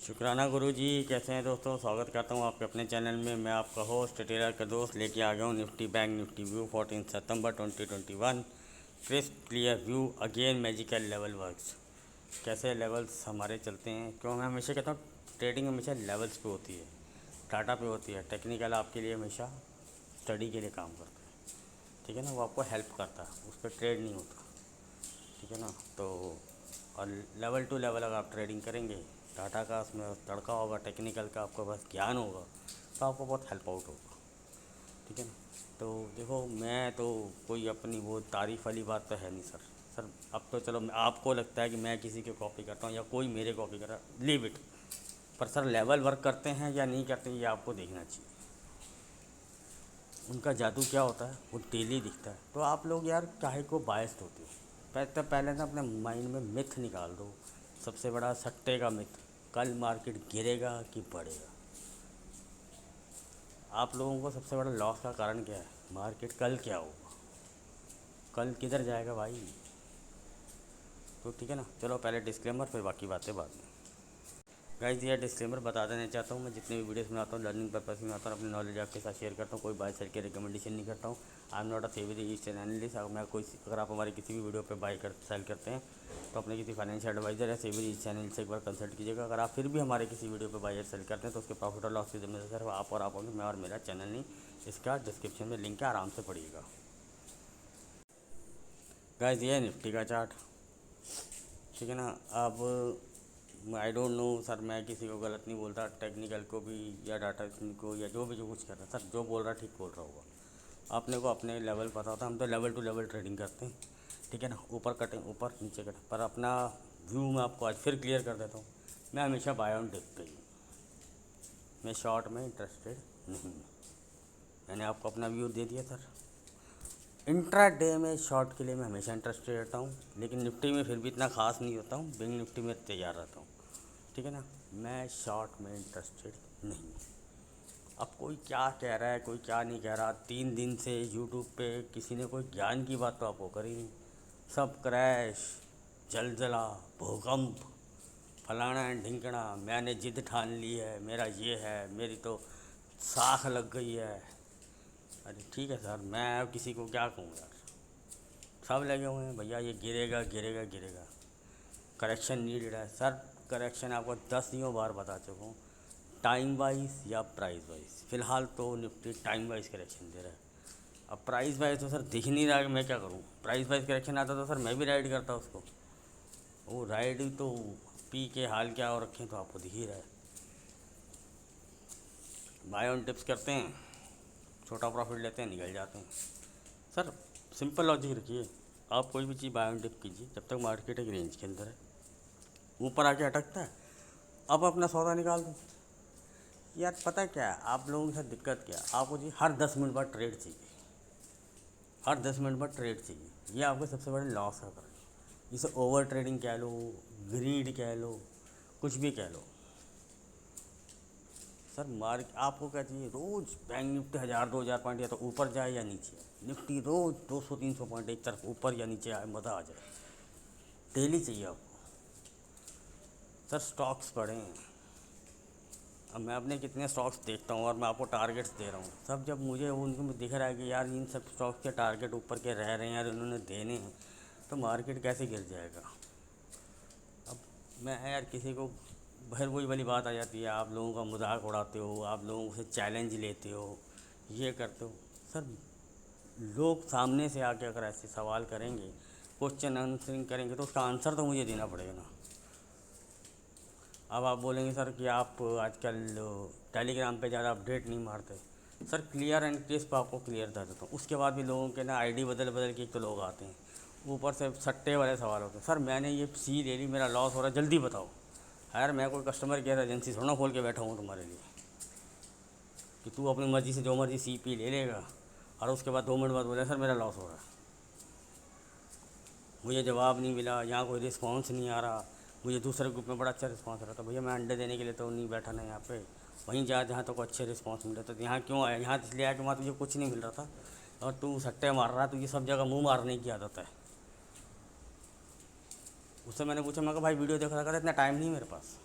शुक्राना गुरुजी। कैसे हैं दोस्तों? स्वागत करता हूं आपके अपने चैनल में। मैं आपका होस्ट टेलर का दोस्त लेके आ गया हूं निफ्टी बैंक निफ्टी व्यू 14 सितंबर 2021। Crisp clear view again magical level works. कैसे लेवल्स हमारे चलते हैं, क्यों मैं हमेशा कहता हूँ ट्रेडिंग हमेशा लेवल्स पे होती है, डाटा पे होती है। टेक्निकल आपके लिए हमेशा स्टडी के लिए काम करता है, ठीक है ना। वो आपको हेल्प करता है, उस पर ट्रेड नहीं होता, ठीक है ना। तो और लेवल टू लेवल अगर आप ट्रेडिंग करेंगे, डाटा का उसमें तड़का होगा, टेक्निकल का आपको बस ज्ञान होगा, तो आपको बहुत हेल्प आउट होगा, ठीक है ना। तो देखो, मैं तो कोई अपनी वो तारीफ़ वाली बात तो है नहीं सर। सर अब तो चलो आपको लगता है कि मैं किसी की कॉपी करता हूँ या कोई मेरे कॉपी कर रहा है, लीव इट। पर सर लेवल वर्क करते हैं या नहीं करते ये आपको देखना चाहिए। उनका जादू क्या होता है वो डेली दिखता है। तो आप लोग यार काहे को बायस्ड होते हो? पहले ना अपने माइंड में मिथ निकाल दो। सबसे बड़ा सट्टे का मिथ, कल मार्केट गिरेगा कि बढ़ेगा। आप लोगों को सबसे बड़ा लॉस का कारण क्या है? मार्केट कल क्या होगा, कल किधर जाएगा भाई। तो ठीक है ना, चलो पहले डिस्क्लेमर, फिर बाकी बातें बाद में। गाइस ये डिस्क्लेमर बता देना चाहता हूँ, मैं जितने भी वीडियोस बनाता हूँ लर्निंग पर्पस में बनाता हूँ, अपनी नॉलेज आपके साथ शेयर करता हूँ। कोई बाय सेल की रिकमेंडेशन नहीं करता हूँ। I am not a saving analyst. अगर आप हमारे किसी भी वीडियो पे सेल करते हैं तो अपने किसी फाइनेंशियल एडवाइजर या सेविंग चैनल से एक बार कंसल्ट कीजिएगा। अगर आप फिर भी हमारे किसी वीडियो पर बाय सेल करते हैं तो उसके प्रॉफिट और लॉस की जिम्मेदारी सिर्फ आप और आप होंगे, मैं और मेरा चैनल नहीं। इसका डिस्क्रिप्शन में लिंक है, आराम से पढ़िएगा। गाइस ये है निफ्टी का चार्ट, ठीक है ना। अब आई डोंट नो सर, मैं किसी को गलत नहीं बोलता, टेक्निकल को भी या डाटा को या जो भी जो कुछ कर रहा है सर, जो बोल रहा है ठीक बोल रहा होगा। अपने को अपने लेवल पता होता है, हम तो लेवल टू लेवल ट्रेडिंग करते हैं, ठीक है ना। ऊपर कटें ऊपर, नीचे कटें, पर अपना व्यू मैं आपको आज फिर क्लियर कर देता हूँ। मैं हमेशा बाय ऑन डिप पे ही हूँ, मैं शॉर्ट में इंटरेस्टेड नहीं हूँ। मैंने आपको अपना व्यू दे दिया सर। इंट्रा डे में शॉर्ट के लिए मैं हमेशा इंटरेस्टेड रहता हूँ, लेकिन निफ्टी में फिर भी इतना खास नहीं होता हूँ। बैंक निफ्टी में तैयार रहता हूँ, ठीक है ना। मैं शॉर्ट में इंटरेस्टेड नहीं हूँ। अब कोई क्या कह रहा है, कोई क्या नहीं कह रहा, 3 दिन से यूट्यूब पे किसी ने कोई ज्ञान की बात तो आपको करी नहीं। सब क्रैश, जलजला, भूकंप, फलाना ढिंकना, मैंने जिद ठान ली है, मेरा ये है, मेरी तो साख लग गई है। अरे ठीक है सर, मैं अब किसी को क्या कहूँ यार, सब लगे हुए हैं भैया ये गिरेगा गिरेगा गिरेगा, करेक्शन नीडेड है सर। करेक्शन आपको 10 बार बता चुका हूँ, टाइम वाइज या प्राइस वाइज। फ़िलहाल तो निफ्टी टाइम वाइज करेक्शन दे रहा है। अब प्राइस वाइज तो सर दिख नहीं रहा कि मैं क्या करूँ। प्राइस वाइज करेक्शन आता तो सर मैं भी राइड करता उसको। वो राइड तो पी के हाल क्या हो रखे हैं तो आपको दिख ही रहा है। बाय ऑन टिप्स करते हैं, छोटा प्रॉफिट लेते हैं, निकल जाते हैं सर। सिंपल लॉजिक रखिए, आप कोई भी चीज़ बाय ऑन टिप कीजिए, जब तक मार्केट एक रेंज के अंदर है, ऊपर आके अटकता है अब अपना सौदा निकाल दो। यार पता क्या है आप लोगों के साथ दिक्कत क्या है, आपको जी हर 10 मिनट बाद ट्रेड चाहिए, हर 10 मिनट बाद ट्रेड चाहिए। ये आपके सबसे बड़े लॉस है। इसे ओवर ट्रेडिंग कह लो, ग्रीड कह लो, कुछ भी कह लो सर। मार्क आपको क्या चाहिए, रोज़ बैंक निफ्टी 1000-2000 पॉइंट या तो ऊपर जाए या नीचे आए। निफ्टी रोज़ 200-300 पॉइंट एक तरफ ऊपर या नीचे आए, मज़ा आ जाए। डेली चाहिए आपको सर। स्टॉक्स पढ़ें। अब मैं अपने कितने स्टॉक्स देखता हूँ और मैं आपको टारगेट्स दे रहा हूँ सब। जब मुझे उनको दिख रहा है कि यार इन सब स्टॉक्स के टारगेट ऊपर के रह रहे हैं यार, इन्होंने देने हैं, तो मार्केट कैसे गिर जाएगा। अब मैं यार किसी को, फिर वही वाली बात आ जाती है, आप लोगों का मजाक उड़ाते हो, आप लोगों से चैलेंज लेते हो, ये करते हो सर। लोग सामने से आके अगर ऐसे सवाल करेंगे, क्वेश्चन आंसरिंग करेंगे, तो उसका आंसर तो मुझे देना पड़ेगा ना। अब आप बोलेंगे सर कि आप आजकल टेलीग्राम पे ज़्यादा अपडेट नहीं मारते। सर क्लियर एंड क्रिस्प आपको क्लियर कर देता हूँ। उसके बाद भी लोगों के ना आईडी बदल बदल के एक तो लोग आते हैं, ऊपर से सट्टे वाले सवाल होते हैं। सर मैंने ये सी ले ली, मेरा लॉस हो रहा है, जल्दी बताओ। यार मैं कोई कस्टमर केयर एजेंसी थोड़ा खोल के बैठा हूँ तुम्हारे लिए कि तू अपनी मर्ज़ी से जो मर्ज़ी सी पी ले लेगा और उसके बाद 2 मिनट बाद बोले सर मेरा लॉस हो रहा है, मुझे जवाब नहीं मिला, यहाँ कोई रिस्पॉन्स नहीं आ रहा। मुझे दूसरे ग्रुप में बड़ा अच्छा रिस्पांस आ रहा था। भैया मैं अंडे देने के लिए तो नहीं बैठा ना यहाँ पे, वहीं जा जहाँ तो अच्छे रिस्पांस मिले। तो यहाँ क्यों आया, यहाँ इसलिए आया कि वहाँ तुझे कुछ नहीं मिल रहा था और तू सट्टे मार रहा है, तुझे सब जगह मुंह मारने की आदत है। उससे मैंने पूछा, मैं कहा भाई वीडियो देख रहा था, इतना टाइम नहीं मेरे पास।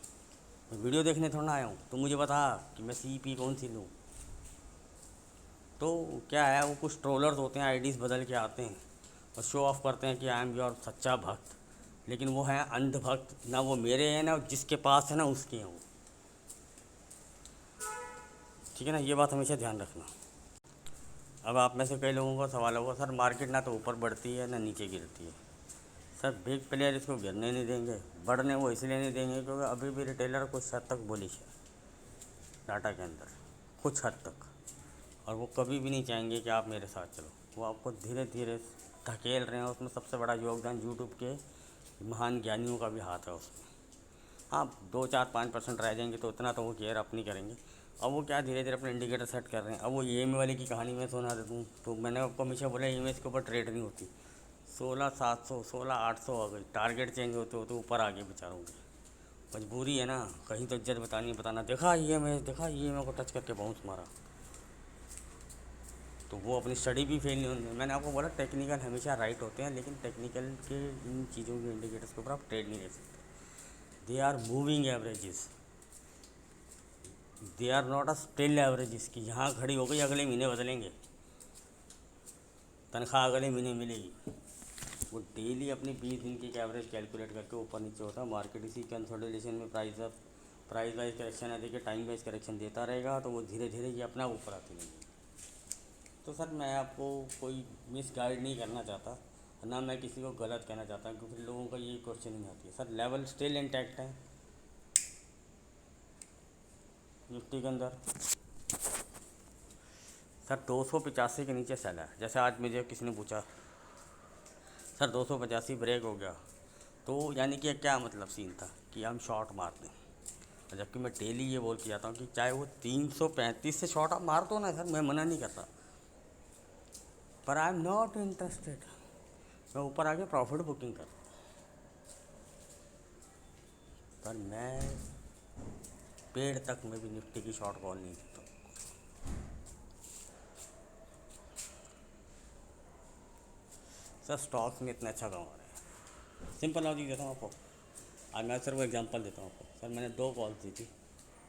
मैं वीडियो देखने थोड़ा ना आया हूँ, तो मुझे बता कि मैं CP कौन सी लूँ। तो क्या है, वो कुछ ट्रोलर्स होते हैं, आईडीज़ बदल के आते हैं और शो ऑफ करते हैं कि आई एम योर सच्चा भक्त, लेकिन वो है अंधभक्त, ना वो मेरे हैं ना जिसके पास है ना उसके हैं वो। ठीक है ना, ये बात हमेशा ध्यान रखना। अब आप में से कई लोगों का सवाल होगा, सर मार्केट ना तो ऊपर बढ़ती है ना नीचे गिरती है। सर बिग प्लेयर इसको गिरने नहीं देंगे, बढ़ने वो इसलिए नहीं देंगे क्योंकि अभी भी रिटेलर कुछ हद तक बुलिश है डाटा के अंदर, कुछ हद तक। और वो कभी भी नहीं चाहेंगे कि आप मेरे साथ चलो, वो आपको धीरे धीरे धकेल रहे हैं। उसमें सबसे बड़ा योगदान यूट्यूब के महान ज्ञानियों का भी हाथ है उसमें। हाँ, 2 4 5% रह जाएंगे तो उतना तो वो केयर अपनी करेंगे। अब वो क्या धीरे धीरे अपने इंडिकेटर सेट कर रहे हैं। अब वो EMA वाले की कहानी में सुना देता हूँ, तो मैंने आपको हमेशा बोला EMA के ऊपर ट्रेड नहीं होती। 16,700 16,800 आ गई, टारगेट चेंज होते होते ऊपर आ गए बेचारों की। मजबूरी है ना, कहीं तो इज्जत बताना, देखा EMA को टच करके बाउंस मारा, तो वो अपनी स्टडी भी फेल नहीं होने। मैंने आपको बोला टेक्निकल हमेशा राइट होते हैं, लेकिन टेक्निकल के इन चीज़ों के इंडिकेटर्स के ऊपर आप ट्रेड नहीं ले सकते। They are moving averages, they are not a still averages कि यहाँ खड़ी हो गई अगले महीने बदलेंगे, तनख्वाह अगले महीने मिलेगी। वो डेली अपनी 20 दिन की एवरेज कैलकुलेट करके ऊपर नीचे होता है। मार्केट इसी कंसोलिडेशन में प्राइस वाइज करेक्शन है, देखिए टाइम वाइज करेक्शन देता रहेगा, तो वो धीरे धीरे ये अपना ऊपर आती रहेगी। तो सर मैं आपको कोई मिस गाइड नहीं करना चाहता, ना मैं किसी को गलत कहना चाहता, क्योंकि लोगों का ये क्वेश्चन नहीं आती है। सर लेवल स्टिल इंटैक्ट है निफ्टी के अंदर। सर 285 के नीचे सेल है। जैसे आज मुझे किसी ने पूछा सर 285 ब्रेक हो गया, तो यानी कि क्या मतलब सीन था कि हम शॉर्ट मार दें, जबकि मैं डेली ये बोल के जाता हूँ कि चाहे वो 335 से शॉर्ट आप मार दो ना सर, मैं मना नहीं करता, पर आई एम नॉट इंटरेस्टेड। मैं ऊपर आके प्रॉफिट बुकिंग कर, पर मैं पेड़ तक में भी निफ्टी की शॉर्ट कॉल नहीं देता। सर स्टॉक्स में इतना अच्छा कमा रहे हैं, सिंपल लॉजिक देता हूँ आपको। आज मैं सर वो एग्जांपल देता हूँ आपको। सर मैंने 2 कॉल दी थी,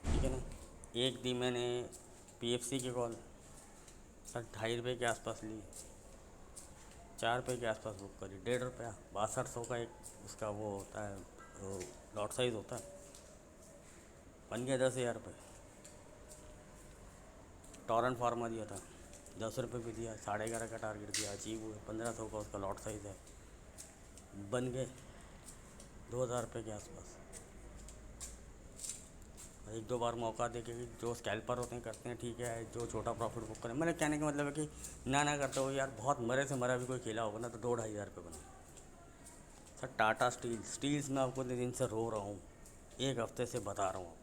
ठीक है ना। एक दी मैंने PFC की कॉल, सर 2.5 रुपये के आसपास ली, 4 रुपये के आसपास बुक करी, 1.5 रुपया, 6200 का एक उसका वो होता है, वो लॉट साइज़ होता है, बन गया 10,000 रुपये। टॉरेंट फार्मा दिया था, 10 रुपये भी दिया, 11.5 का टारगेट दिया, अचीव हुए, 1500 का उसका लॉट साइज़ है, बन गए 2,000 रुपये के आसपास। 1 2 बार मौका दे के जो स्कैल्पर होते हैं करते हैं, ठीक है, जो छोटा प्रॉफिट बुक करें। मैंने कहने का मतलब है कि ना करते हो यार, बहुत मरे से मरा भी कोई खेला होगा ना तो 2-2.5 हज़ार रुपये बना। सर टाटा स्टील्स में आपको इतने दिन से रो रहा हूँ, एक हफ्ते से बता रहा हूँ आपको।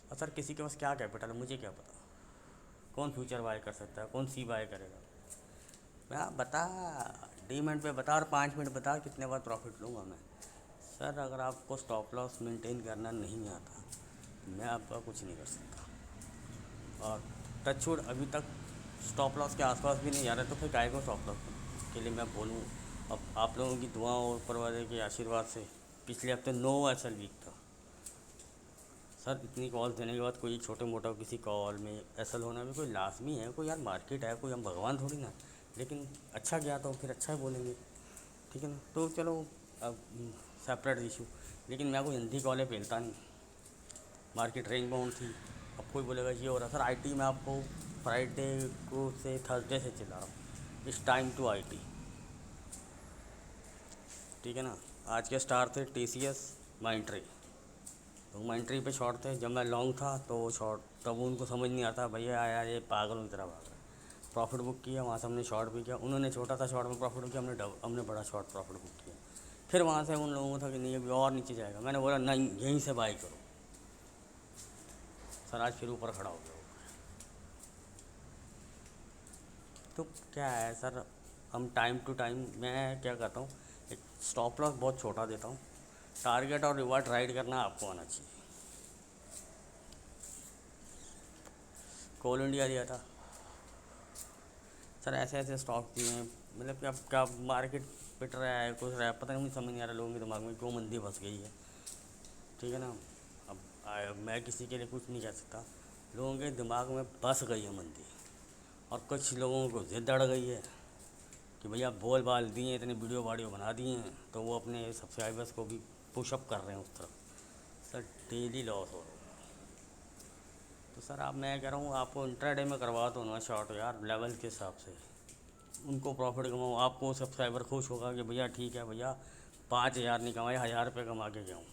और सर किसी के पास क्या कैपिटल है मुझे क्या पता, कौन फ्यूचर बाय कर सकता है, कौन सी बाय करेगा। मैं आप बता, डीमेंट पे बता, और 5 मिनट बता कितने बार प्रॉफिट लूँगा मैं। सर अगर आपको स्टॉप लॉस मेंटेन करना नहीं आता, मैं आपका कुछ नहीं कर सकता। और टचवुड अभी तक स्टॉप लॉस के आसपास भी नहीं जा रहा, तो फिर काय को स्टॉप लॉस के लिए मैं बोलूँ। अब आप लोगों की दुआओं और ऊपर वाले के आशीर्वाद से पिछले हफ्ते 9 ऐसा वीक था। सर इतनी कॉल देने के बाद कोई छोटे मोटा किसी कॉल में ऐसा होना भी कोई लाजमी है, कोई यार मार्केट है, कोई हम भगवान थोड़ी ना। लेकिन अच्छा गया तो फिर अच्छा ही बोलेंगे, ठीक है ना। तो चलो अब सेपरेट इशू, लेकिन मैं कोई अंधी कॉलें फेलता नहीं। मार्केट रेंज बाउंड थी, अब कोई बोलेगा ये हो रहा। सर IT में आपको फ्राइडे को से थर्सडे से चला रहा हूँ, इस टाइम टू IT, ठीक है ना। आज के स्टार थे TCS, माइंट्री, तो माइंट्री पे शॉर्ट थे। जब मैं लॉन्ग था तो वो शॉर्ट, तब उनको समझ नहीं आता भैया यार ये पागल की तरह भाग रहा है। प्रॉफिट बुक किया वहाँ से, हमने शॉर्ट भी किया, उन्होंने छोटा सा शॉर्ट में प्रॉफिट बुक किया, हमने बड़ा शॉर्ट प्रॉफिट बुक किया। फिर वहाँ से उन लोगों को था कि नहीं अभी और नीचे जाएगा, मैंने बोला नहीं यहीं से बाई करो। सर आज फिर ऊपर खड़ा हो गया वो। तो क्या है सर, हम टाइम टू टाइम, मैं क्या करता हूँ, एक स्टॉप लॉस बहुत छोटा देता हूँ, टारगेट और रिवार्ड राइड करना आपको आना चाहिए। कोल इंडिया दिया था सर, ऐसे ऐसे स्टॉक दिए हैं, मतलब कि अब क्या मार्केट पिट रहा है, कुछ रहा है, पता नहीं, मुझे समझ नहीं आ रहा लोगों के दिमाग में क्यों मंदी फंस गई है। ठीक है ना। अब मैं किसी के लिए कुछ नहीं कह सकता। लोगों के दिमाग में बस गई है मंदी, और कुछ लोगों को ज़िद अड़ गई है कि भैया बोल बाल दिए, इतनी वीडियो बना दिए हैं, तो वो अपने सब्सक्राइबर्स को भी पुशअप कर रहे हैं उस तरफ। सर डेली लॉस हो रहा है। तो सर आप, मैं कह रहा हूँ आपको इंट्राडे में करवा दो ना शॉर्ट यार, लेवल के हिसाब से उनको प्रॉफिट कमाओ। आपको सब्सक्राइबर खुश होगा कि भैया ठीक है भैया, 5,000 नहीं कमाए, 1,000 रुपये कमा के गया हूँ।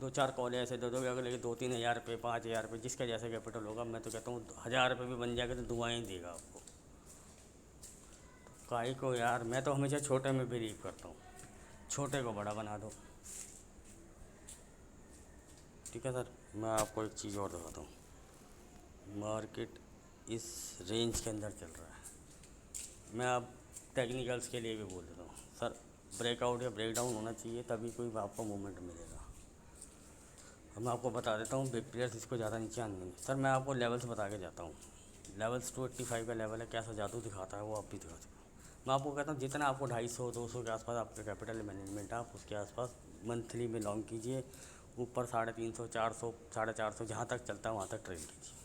2-4 कॉल ऐसे दे दोगे अगले के 2-3 हज़ार रुपये, 5,000 रुपये, जिसका जैसे कैपिटल होगा। मैं तो कहता हूँ 1,000 रुपये भी बन जाएगा तो दुआएं देगा आपको। काहे को यार, मैं तो हमेशा छोटे में बिलीव करता हूँ, छोटे को बड़ा बना दो। ठीक है सर। मैं आपको एक चीज़ और दिखाता हूँ। मार्केट इस रेंज के अंदर चल रहा है। मैं अब टेक्निकल्स के लिए भी बोल देता हूँ सर, ब्रेकआउट या ब्रेक डाउन होना चाहिए, तभी कोई आपको मूवमेंट मिलेगा। अब मैं आपको बता देता हूँ, बिग प्लेयर्स इसको ज़्यादा नीचे आने देंगे। सर मैं आपको लेवल्स बता के जाता हूँ। लेवल्स 285 का लेवल है, कैसा जादू दिखाता है वो आप भी दिखा सकते हो। मैं आपको कहता हूँ जितना आपको 250-200 के आसपास आपका कैपिटल मैनेजमेंट है, आप उसके आसपास मंथली में लॉन्ग कीजिए। ऊपर 350, 400, 450 जहाँ तक चलता है वहाँ तक ट्रेड कीजिए।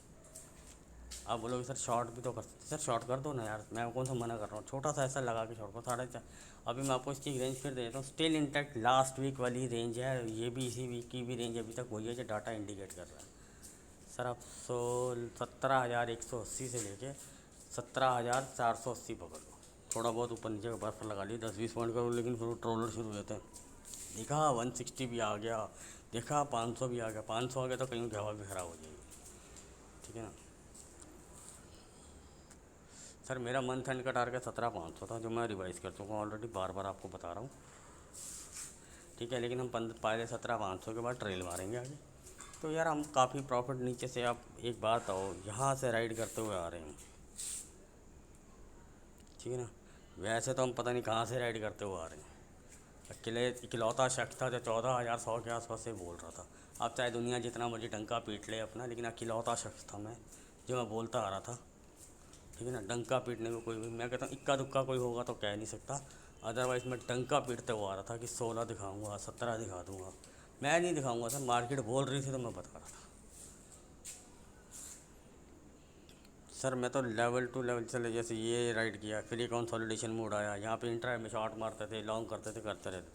आप बोलोगे सर शॉर्ट भी तो कर सकते, सर शॉर्ट कर दो ना यार, मैं कौन सा मना कर रहा हूँ। छोटा सा ऐसा लगा के शॉर्ट को 4.5। अभी मैं आपको इसकी रेंज फिर दे देता हूँ। स्टिल इंटैक्ट लास्ट वीक वाली रेंज है, ये भी इसी वीक की भी रेंज अभी तक वही है जो डाटा इंडिकेट कर रहा है। सर आप 17,180 से लेके 17,480 पकड़ लो। थोड़ा बहुत ऊपर नीचे का बर्फ लगा ली, 10-20 पॉइंट करो, लेकिन फिर वो ट्रोलर शुरू हो जाते हैं। देखा 160 भी आ गया, देखा 500 भी आ गया। 500 आ गया तो कहीं की हवा भी ख़राब हो जाएगी। ठीक है ना। सर मेरा मंथ एंड का टारगेट 17,500 था, जो मैं रिवाइज़ कर चुका हूँ ऑलरेडी, बार बार आपको बता रहा हूँ। ठीक है, लेकिन हम पहले 17,500 के बाद ट्रेल मारेंगे आगे। तो यार हम काफ़ी प्रॉफिट नीचे से, आप एक बात आओ, यहाँ से राइड करते हुए आ रहे हैं। ठीक है ना। वैसे तो हम पता नहीं कहाँ से राइड करते हुए आ रहे हैं। इकलौता शख्स था जो 14,100 के आसपास से बोल रहा था। अब चाहे दुनिया जितना मर्जी डंका पीट ले अपना, लेकिन अकेलौता शख्स था मैं जो मैं बोलता आ रहा था। ठीक है ना। डंका पीटने को कोई भी, मैं कहता हूँ इक्का दुक्का कोई होगा तो कह नहीं सकता, अदरवाइज़ मैं डंका पीटते हुआ आ रहा था कि 16 दिखाऊंगा, 17 दिखा दूंगा। मैं नहीं दिखाऊंगा सर, मार्केट बोल रही थी तो मैं बता रहा था। सर मैं तो लेवल टू लेवल चले, जैसे ये राइड किया, फिर ये कंसोलिडेशन मोड आया, यहाँ पे इंट्रा में शॉर्ट मारते थे, लॉन्ग करते थे, करते रहते थे।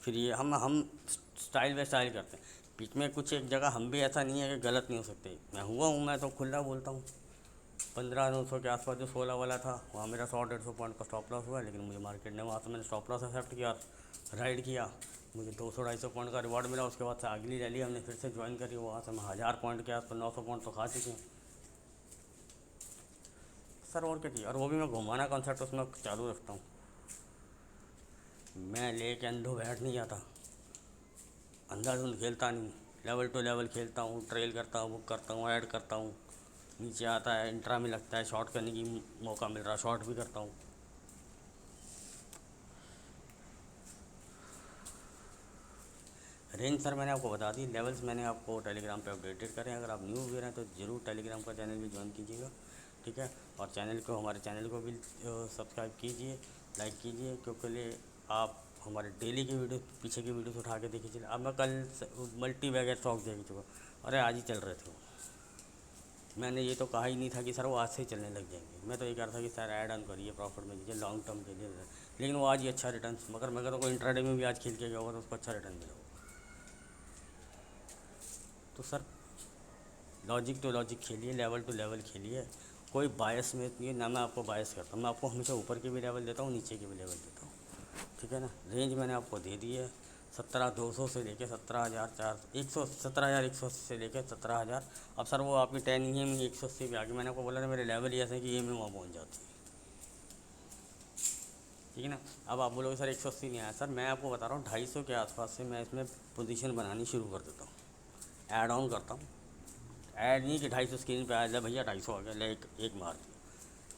फिर ये हम स्टाइल बाय स्टाइल करते हैं। बीच में कुछ एक जगह हम भी, ऐसा नहीं है कि गलत नहीं हो सकते। मैं हुआ हूँ, मैं तो खुला बोलता हूँ। 15,900 के आसपास जो 16 वाला था, वहाँ मेरा 100-150 पॉइंट का स्टॉप लॉस हुआ, लेकिन मुझे मार्केट ने वहाँ से मैंने स्टॉप लॉस एक्सेप्ट किया, राइड किया, मुझे 200-250 पॉइंट का रिवॉर्ड मिला। उसके बाद से अगली रैली हमने फिर से ज्वाइन करी, वहाँ से हम 1,000 पॉइंट के आसपास 900 पॉइंट तो खा चुके हैं सर। और क्या चाहिए। और वो भी मैं घुमाना कॉन्सेप्ट उसमें चालू रखता हूँ। मैं ले के अंधो बैठ नहीं जाता, अंधाधुंध खेलता नहीं, लेवल टू लेवल खेलता हूँ, ट्रेल करता हूँ, बुक करता हूँ, ऐड करता हूँ। नीचे आता है, इंट्रा में लगता है, शॉर्ट करने की मौका मिल रहा है, शॉर्ट भी करता हूँ। रेंज सर मैंने आपको बता दी, लेवल्स मैंने आपको टेलीग्राम पे अपडेटेड करें। अगर आप न्यू व्यूअर हैं तो ज़रूर टेलीग्राम का चैनल भी ज्वाइन कीजिएगा। ठीक है। और हमारे चैनल को भी सब्सक्राइब कीजिए, लाइक कीजिए, क्योंकि आप हमारे डेली की वीडियो, पीछे की वीडियोस उठा के देखिए। अब मैं कल मल्टी बैगर स्टॉक देख चुका, अरे आज ही चल रहे थे वो। मैंने ये तो कहा ही नहीं था कि सर वो आज से ही चलने लग जाएंगे। मैं तो ये कह रहा था कि सर ऐड ऑन करिए, प्रॉफिट में लीजिए, लॉन्ग टर्म के लिए। लेकिन वो आज ही अच्छा रिटर्न, मगर मैं कहता हूँ इंट्राडे में भी आज खेल के गया होगा तो उसको अच्छा रिटर्न मिला होगा। तो सर लॉजिक टू लॉजिक खेलिए, लेवल टू लेवल खेलिए, कोई बायस में नहीं, ना मैं आपको बायस करता हूँ। मैं आपको हमेशा ऊपर के भी लेवल देता हूँ, नीचे के भी लेवल देता हूँ। ठीक है ना। रेंज मैंने आपको दे दी है, 17,200 से लेके 17,180 से लेके 17,000। अब सर वो आपकी 10 ही में 180 भी आ गई। मैंने आपको बोला था मेरे लेवल ही ऐसे हैं कि ये में वहाँ पहुँच जाती है। ठीक है ना। अब आप बोलोगे सर 180 नहीं आया, सर मैं आपको बता रहा हूँ 250 के आसपास से मैं इसमें पोजीशन बनानी शुरू कर देता हूँ, ऐड ऑन करता हूँ। ऐड नहीं कि 250 स्क्रीन पे आ जाए भैया 250 आ गया, ले एक मार दिया।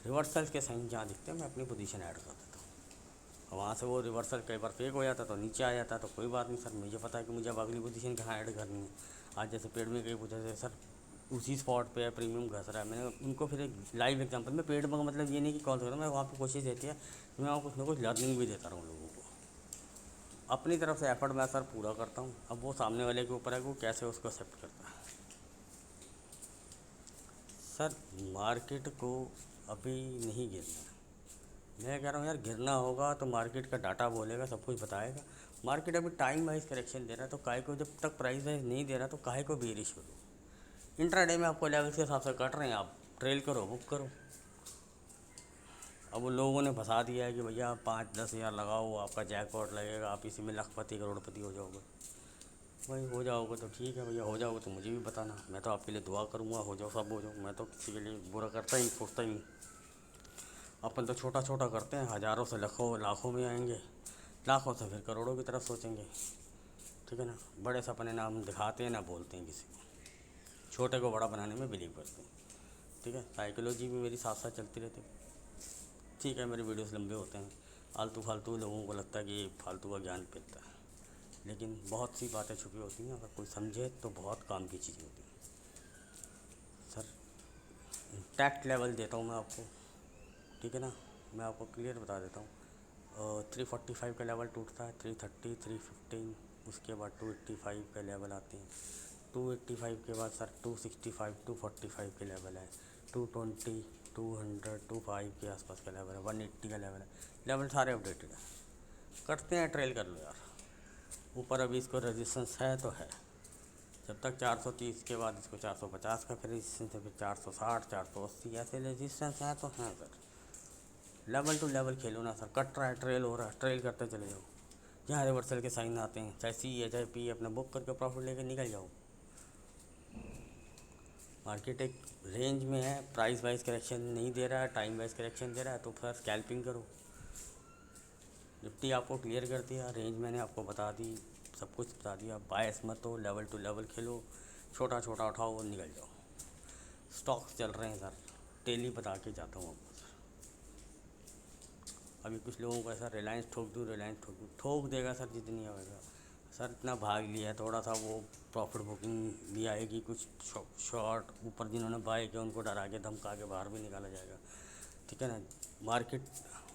रिवर्सल्स के साइन जहाँ दिखते हैं मैं अपनी पोजीशन ऐड कर देता हूँ। वहाँ से वो रिवर्सल कई बार फेक हो जाता तो नीचे आ जाता, तो कोई बात नहीं सर, मुझे पता है कि मुझे अब अगली पोजीशन कहाँ ऐड करनी है। आज जैसे पेड़ में कई पूछा थे सर उसी स्पॉट पे है, प्रीमियम घस रहा है, मैंने उनको फिर एक लाइव एग्जांपल में पेड़ में, मतलब ये नहीं कि कॉल कर रहा हूँ मैं, वहाँ पे कोशिश रहती है कि मैं वहाँ कुछ ना कुछ लर्निंग भी देता रहूँ लोगों को। अपनी तरफ से एफर्ट मैं सर पूरा करता हूँ, अब वो सामने वाले के ऊपर है कि वो कैसे उसको एक्सेप्ट करता है। सर मार्केट को अभी नहीं गिरना है। मैं कह रहा हूँ यार गिरना होगा तो मार्केट का डाटा बोलेगा, सब कुछ बताएगा। मार्केट अभी टाइम वाइज करेक्शन दे रहा है, तो काहे को, जब तक प्राइस वाइज नहीं दे रहा तो काहे को बेरिश हो। इंट्राडे में आपको लेवल के हिसाब से कट रहे हैं, आप ट्रेल करो, बुक करो। अब उन लोगों ने फंसा दिया है कि भैया 5-10 हज़ार लगाओ, आपका जैकपॉट लगेगा, आप इसी में लखपति करोड़पति हो जाओगे। भाई हो जाओगे तो ठीक है भैया, हो जाओगे तो मुझे भी बताना, मैं तो आपके लिए दुआ करूँगा, हो जाओ, सब हो जाओ। मैं तो किसी के लिए बुरा करता ही सोचता ही नहीं। अपन तो छोटा छोटा करते हैं, हज़ारों से लाखों में आएंगे, लाखों से फिर करोड़ों की तरफ सोचेंगे। ठीक है ना, बड़े सपने ना हम दिखाते हैं ना बोलते हैं किसी को, छोटे को बड़ा बनाने में बिलीव करते हैं। ठीक है, साइकोलॉजी भी मेरी साथ साथ चलती रहती है। ठीक है, मेरे वीडियोस लंबे होते हैं, आलतू फालतू लोगों को लगता है कि फालतू का ज्ञान मिलता है, लेकिन बहुत सी बातें छुपी होती हैं, अगर कोई समझे तो बहुत काम की चीज़ होती है। सर टैक्ट लेवल देता हूँ मैं आपको, ठीक है ना, मैं आपको क्लियर बता देता हूँ। 345 का लेवल टूटता है, 330, 315, उसके बाद 285 का लेवल आते हैं। 285 के बाद सर 265, 245 के लेवल है, 220, 200, 25 के आसपास का लेवल है, 180 का लेवल है। लेवल सारे अपडेटेड है, करते हैं, ट्रेल कर लो यार। ऊपर अभी इसको रेजिस्टेंस है तो है, जब तक 430 के बाद इसको 450 का फिर रेजिस्टेंस है, फिर 460, 480 ऐसे रेजिस्टेंस हैं तो हैं सर। लेवल टू लेवल खेलो ना सर, कट रहा है, ट्रेल हो रहा है, ट्रेल करते चले जाओ। जहाँ रिवर्सल के साइन आते हैं, चाहे सी है चाहे पी है, अपना बुक करके प्रॉफिट लेके निकल जाओ। मार्केट एक रेंज में है, प्राइस वाइज करेक्शन नहीं दे रहा है, टाइम वाइज करेक्शन दे रहा है, तो फिर स्कैल्पिंग करो। निफ्टी आपको क्लियर कर दिया, रेंज मैंने आपको बता दी, सब कुछ बता दिया। बायस मत हो, लेवल टू लेवल खेलो, छोटा छोटा उठाओ और निकल जाओ। स्टॉक्स चल रहे हैं सर, डेली बता के जाता हूँ आपको सर। अभी कुछ लोगों को ऐसा रिलायंस ठोक दूँ, रिलायंस ठोक देगा सर, जितनी आएगा सर। इतना भाग लिया है, थोड़ा सा वो प्रॉफिट बुकिंग भी आएगी, कुछ शॉर्ट ऊपर जिन्होंने बाय किया उनको डरा के धमका के बाहर भी निकाला जाएगा। ठीक है ना, मार्केट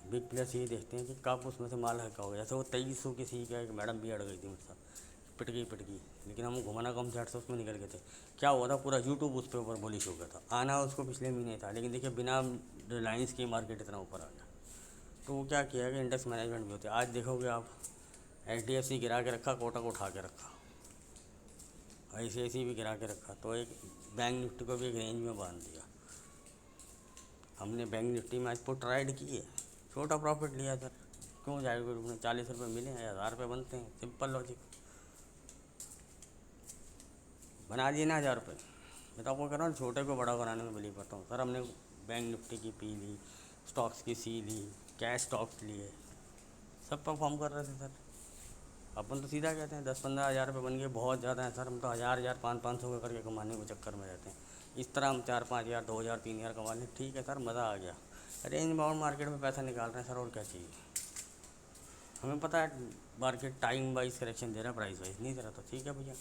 बिग प्लेयर्स यही देखते हैं कि कब उसमें से माल हल्का हो गया। जैसे वो 2300 की सी का एक मैडम भी अड़ गई थी मेरे साथ, पिट गई, लेकिन हम घुमाना कम झट से उसमें निकल गए थे। क्या हुआ था, पूरा यूट्यूब उस पर ऊपर बुलिश हो गया था, आना उसको पिछले महीने था, लेकिन देखिए बिना रिलायंस की मार्केट इतना ऊपर आ गया। तो वो क्या किया कि इंडेक्स मैनेजमेंट भी होती है। आज देखोगे आप, HDFC गिरा के रखा, कोटक उठा के रखा, ICICI भी गिरा के रखा, तो एक बैंक निफ्टी को भी एक रेंज में बांध दिया। हमने बैंक निफ्टी में आज पुट राइड की है, छोटा प्रॉफिट लिया सर, क्यों जाएगा ग्रुप में, 40 रुपये मिले हैं, 1000 रुपये बनते हैं, सिंपल लॉजिक। बना दिए ना 1000 रुपये। मैं तो आपको कह रहा हूँ छोटे को बड़ा बनाने में बिलीव करता हूँ सर। हमने बैंक निफ्टी की पी ली, स्टॉक्स की सी ली, कैश स्टॉक्स लिए, सब परफॉर्म कर रहे थे सर। अपन तो सीधा कहते हैं 10-15 हज़ार रुपये बन गए बहुत ज़्यादा है सर, हम तो 1000, 500 का करके कमाने के चक्कर में रहते हैं। इस तरह हम 4-5 हज़ार, 2 हज़ार, 3 हज़ार कमा लें, ठीक है सर, मज़ा आ गया। रेंज बाउंड मार्केट में पैसा निकाल रहे हैं सर, और क्या चाहिए। हमें पता है मार्केट टाइम वाइज करेक्शन दे रहा है, प्राइस वाइज नहीं दे रहा, तो ठीक है भैया।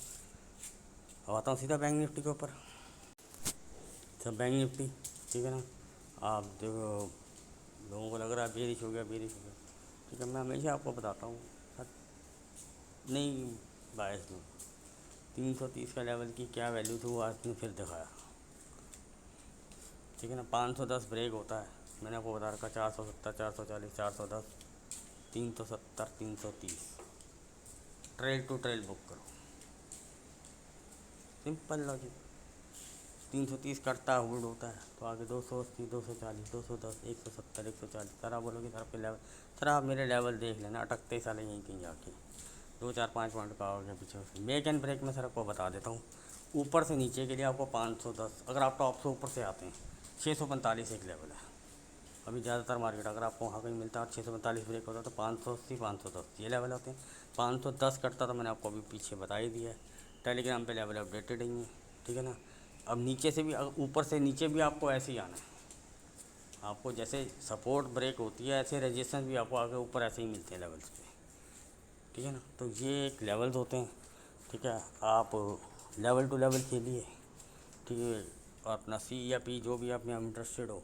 अब आता हूँ सीधा बैंक निफ्टी के ऊपर। सब बैंक निफ्टी, ठीक है ना, आप देखो लोगों को लग रहा है बेरिश हो गया, ठीक है, मैं हमेशा आपको बताता हूँ सर, नहीं बायस में 330 का लेवल की क्या वैल्यू थी, वो आज ने फिर दिखाया। ठीक है ना, 510 ब्रेक होता है, मैंने आपको बता रखा, 470, 440, 410, 370, 330, ट्रेल टू ट्रेल बुक करो, सिंपल लॉजिक। 330 करता है, होल्ड होता है, तो आगे 280, 240, 210, 170, 140। सर आप बोलोगे सर आपके लेवल, सर आप मेरे लेवल देख लेना, अटकते साले यहीं कहीं जाके 2-4-5 पॉइंट का आओगे पीछे। मेक एंड ब्रेक में सर आपको बता देता हूँ, ऊपर से नीचे के लिए आपको 510, अगर आप टॉप से ऊपर से आते हैं 645 एक लेवल है। अभी ज़्यादातर मार्केट अगर आपको वहाँ कहीं मिलता है 645 ब्रेक होता है, तो 580, 510 ये लेवल होते हैं। 510 करता तो मैंने आपको अभी पीछे बता ही दिया है, टेलीग्राम पे लेवल अपडेटेड ही है। ठीक है ना, अब नीचे से भी, ऊपर से नीचे भी आपको ऐसे ही आना है। आपको जैसे सपोर्ट ब्रेक होती है, ऐसे रजिस्टेंस भी आपको आगे ऊपर ऐसे ही मिलते हैं लेवल्स पे। ठीक है ना, तो ये एक लेवल्स होते हैं। ठीक है, आप लेवल टू लेवल खेलिए, ठीक है, और अपना सी या पी जो भी आप में इंटरेस्टेड हो,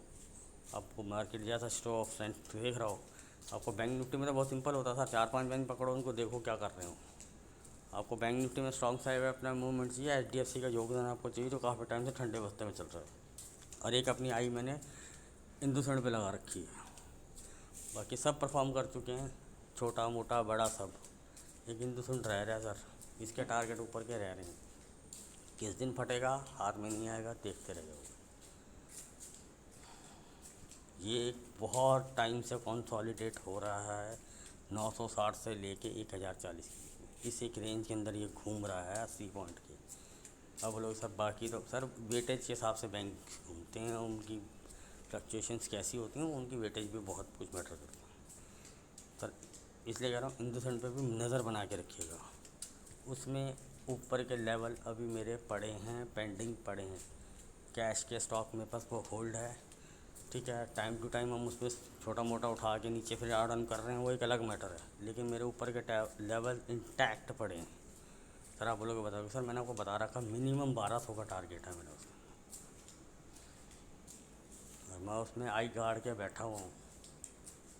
आपको मार्केट जैसा स्टॉक स्ट्रेंथ देख रहा हो, आपको बैंक निफ्टी में तो बहुत सिंपल होता था, 4-5 बैंक पकड़ो, उनको देखो क्या कर रहे हो। आपको बैंक निफ्टी में स्ट्रॉन्ग साइड में अपना मूवमेंट चाहिए, HDFC का योगदान आपको चाहिए, जो काफ़ी टाइम से ठंडे बस्ते में चल रहा है। और एक अपनी आई मैंने हिंदुस्तान पे लगा रखी है। बाकी सब परफॉर्म कर चुके हैं, छोटा मोटा बड़ा सब। एक हिंदुस्तान रह रहा है सर, इसके टारगेट ऊपर के रह रहे हैं। किस दिन फटेगा हाथ में नहीं आएगा, देखते रह जाओगे। ये एक बहुत टाइम से कंसोलिडेट हो रहा है, 960 से लेके 1040 की, इस एक रेंज के अंदर ये घूम रहा है 80 पॉइंट के। अब लोग सब बाकी तो सर वेटेज के हिसाब से बैंक घूमते हैं, उनकी फ्लक्चुएशंस कैसी होती हैं, उनकी वेटेज भी बहुत कुछ मैटर करता है सर। इसलिए कह रहा हूँ हिंदुस्तान पे भी नज़र बना के रखिएगा। उसमें ऊपर के लेवल अभी मेरे पड़े हैं, पेंडिंग पड़े हैं। कैश के स्टॉक में बस वो होल्ड है, ठीक है। टाइम टू टाइम हम उस पर छोटा मोटा उठा के नीचे फिर आर्डन कर रहे हैं, वो एक अलग मैटर है। लेकिन मेरे ऊपर के लेवल इंटैक्ट पड़े हैं सर। आप बोलोगे बताओगे सर मैंने आपको बता रखा मिनिमम 1200 का टारगेट है मेरा उसमें, और मैं उसमें आई गार्ड के बैठा हुआ हूँ।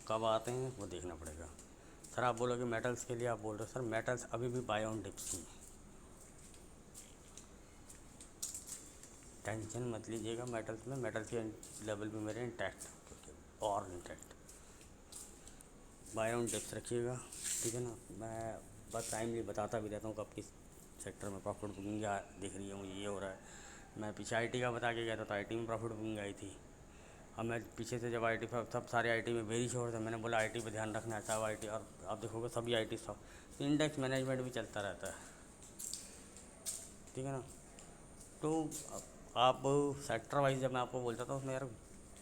कब आते हैं वो देखना पड़ेगा सर। आप बोलोगे मेटल्स के लिए, आप बोल रहे हो सर मेटल्स अभी भी बाय ऑन डिप्स ही, टेंशन मत लीजिएगा मेटल्स में। मेटल्स के लेवल भी मेरे इंटैक्ट और इंटैक्ट, बाय ऑन डिप्स रखिएगा, ठीक है ना। मैं बस टाइमली बताता भी रहता हूँ कब किस सेक्टर में प्रॉफिट बुकिंग दिख रही है मुझे, ये हो रहा है। मैं पीछे आईटी का बता के गया था, तो आईटी में प्रॉफिट बुकिंग आई थी। अब मैं पीछे से जब आईटी सब सारे आईटी में बेरिश हो रहे थे, मैंने बोला आईटी पे ध्यान रखना है साहब आईटी, और आप देखोगे सभी आईटी स्टॉक। तो इंडेक्स मैनेजमेंट भी चलता रहता है, ठीक है ना। तो आप सेक्टर वाइज जब मैं आपको बोलता था उसमें यार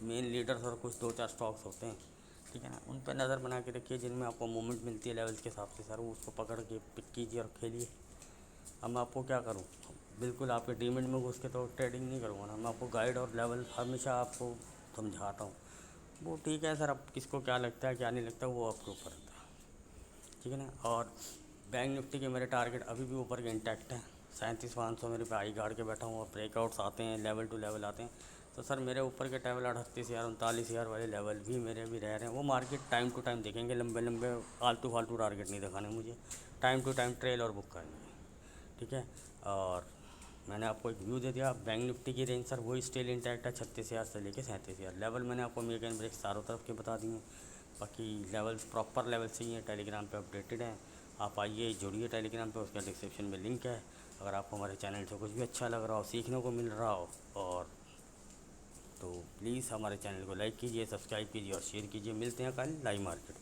मेन लीडर्स और कुछ 2-4 स्टॉक्स होते हैं, ठीक है ना। उन पर नज़र बना के रखिए, जिनमें आपको मूवमेंट मिलती है लेवल्स के हिसाब से सर, वो उसको पकड़ के पिक कीजिए और खेलिए। अब मैं आपको क्या करूँ, बिल्कुल आपके डीमेट में घुस के तो ट्रेडिंग नहीं करूँगा ना, मैं आपको गाइड और लेवल हमेशा आपको समझाता हूँ। वो ठीक है सर, अब किसको क्या लगता है क्या नहीं लगता वो आपके ऊपर रहता है, ठीक है ना। और बैंक निफ्टी के मेरे टारगेट अभी भी ऊपर के इंटैक्ट हैं। 37,500 मेरे पे आई गार्ड के बैठा हूँ। ब्रेकआउट्स आते हैं, लेवल टू लेवल आते हैं, तो सर मेरे ऊपर के लेवल 38,000 39,000 वाले लेवल भी मेरे भी रह रहे हैं। वो मार्केट टाइम टू टाइम देखेंगे, लंबे लंबे आलतू फालतू टारगेट नहीं दिखाने मुझे, टाइम टू टाइम ट्रेल और बुक करेंगे, ठीक है। और मैंने आपको एक व्यू दे दिया। बैंक निफ्टी की रेंज सर वही स्टिल इंटैक्ट है, 36,000 से लेके 37,000 लेवल मैंने आपको मेक एंड ब्रेक चारों तरफ के बता दिए। बाकी लेवल्स प्रॉपर लेवल से ही हैं, टेलीग्राम पे अपडेटेड हैं। आप आइए जुड़िए टेलीग्राम पे, उसका डिस्क्रिप्शन में लिंक है। अगर आपको हमारे चैनल से कुछ भी अच्छा लग रहा हो, सीखने को मिल रहा हो, और तो प्लीज़ हमारे चैनल को लाइक कीजिए, सब्सक्राइब कीजिए और शेयर कीजिए। मिलते हैं कल लाइव मार्केट।